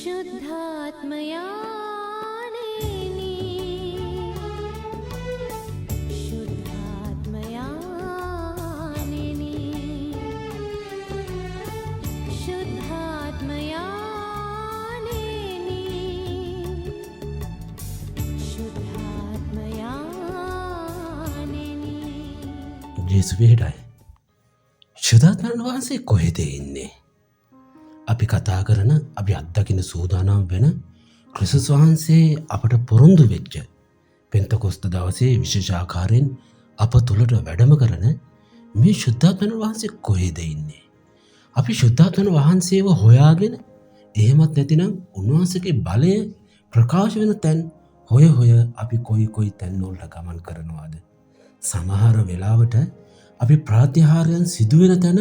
शुद्धात्मयानेनि शुद्धात्मयानेनि शुद्धात्मयानेनि शुद्धात्मयानेनि ජේසුසේටයි ශුද්ධාත්මයන් වහන්සේ කොහෙද ඉන්නේ? අපි කතා කරන අපි අත්දකින සූදානම් වෙන ක්‍රිස්තුස් වහන්සේ අපට පොරොන්දු වෙච්ච පෙන්තකොස්ත දවසේ විශේෂ ආකාරයෙන් අප තුළට වැඩම කරන මේ ශුද්ධාත්මයන් වහන්සේ කොහෙද ඉන්නේ? අපි ශුද්ධාත්මයන් වහන්සේව හොයාගෙන එහෙමත් නැතිනම් උන්වහන්සේගේ බලය ප්‍රකාශ වෙන තැන් හොය අපි කොයි තැන්වලට ගමන් කරනවාද? සමහර වෙලාවට අපි ප්‍රාත්‍යහාරයන් සිදුවෙන තැන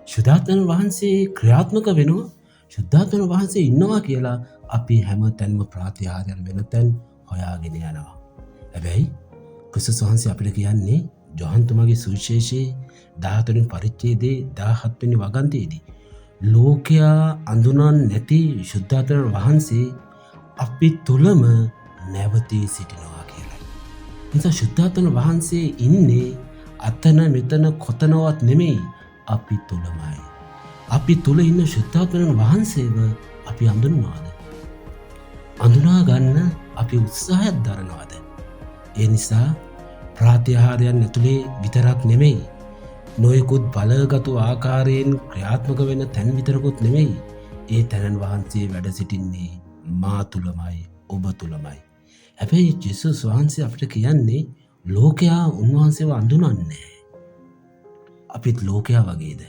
ශුද්ධාත්මයන් වහන්සේ ක්‍රියාත්මක වෙනවා, ශුද්ධාත්මයන් වහන්සේ ඉන්නවා කියලා අපි හැම තැන්ම ප්‍රාත්‍යහාරයන් වෙන තැන් හොයාගෙන යනවා. හැබැයි ක්‍රිස්තුස් වහන්සේ අපිට කියන්නේ යොහන්තුමාගේ සුවිශේෂයේ 13 වෙනි පරිච්ඡේදයේ 17 වෙනි වගන්තියේදී ලෝකයා අඳුනන්නේ නැති ශුද්ධාත්මයන් වහන්සේ අපි තුලම නැවතී සිටිනවා කියලා. නිසා ශුද්ධාත්මයන් වහන්සේ ඉන්නේ අතන මෙතන කොතනවත් නෙමෙයි, අපි තුලමයි. අපි තුල ඉන්න ශුද්ධාත්මයන් වහන්සේව අපි අඳුනනවාද? අඳුනා ගන්න අපි උත්සාහයක් දරනවාද? ඒ නිසා ප්‍රාත්‍යහාරයන් ඇතුලේ විතරක් නෙමෙයි, නොයෙකුත් බලගතු ආකාරයෙන් ක්‍රියාත්මක වෙන තැන් විතරකුත් නෙමෙයි, ඒ තැනන් වහන්සේ වැඩ සිටින්නේ මා තුලමයි, ඔබ තුලමයි. හැබැයි ජේසුස් වහන්සේ අපිට කියන්නේ ලෝකයා උන්වහන්සේව අඳුනන්නේ. අපිත් ලෝකයා වගේද?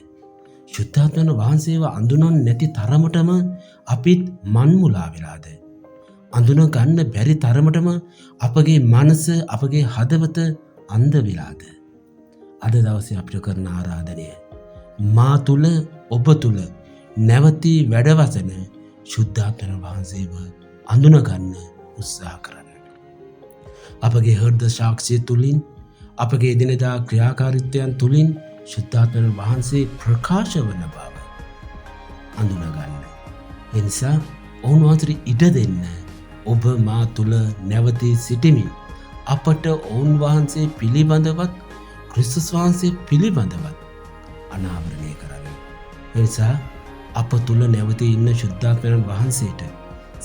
ශුද්ධාත්මයන් වහන්සේව අඳුනන්නේ නැති තරමටම අපිත් මන්මුලා වෙලාද? අඳුන ගන්න බැරි තරමටම අපගේ මනස, අපගේ හදවත අන්ධ වෙලාද? අද දවසේ අපිට කරන ආරාධනය මා තුල, ඔබ තුල නැවතී වැඩවසන ශුද්ධාත්මයන් වහන්සේව අඳුන ගන්න උත්සාහ කරන්න. අපගේ හෘද සාක්ෂිය තුලින්, අපගේ දිනදා ක්‍රියාකාරීත්වයන් තුලින් ශුද්ධාත්මයන් වහන්සේ ප්‍රකාශ වන බව අඳුන ගන්න. ඒ නිසා ඔවුන්වහන්සේට ඉඩ දෙන්න. ඔබ මා තුල නැවතී සිටිමින් අපට ඔවුන් වහන්සේ පිළිබඳවත්, ක්‍රිස්තුස් වහන්සේ පිළිබඳවත් අනාවරණය කරන්න. ඒ නිසා අප තුල නැවතී ඉන්න ශුද්ධාත්මයන් වහන්සේට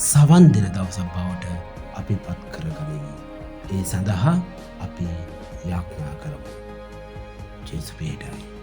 සවන් දෙන දවසක් බවට අපි පත් කරගනිමු. ඒ සඳහා අපි යාඥා කරමු. ජේසුස් වේඩයි.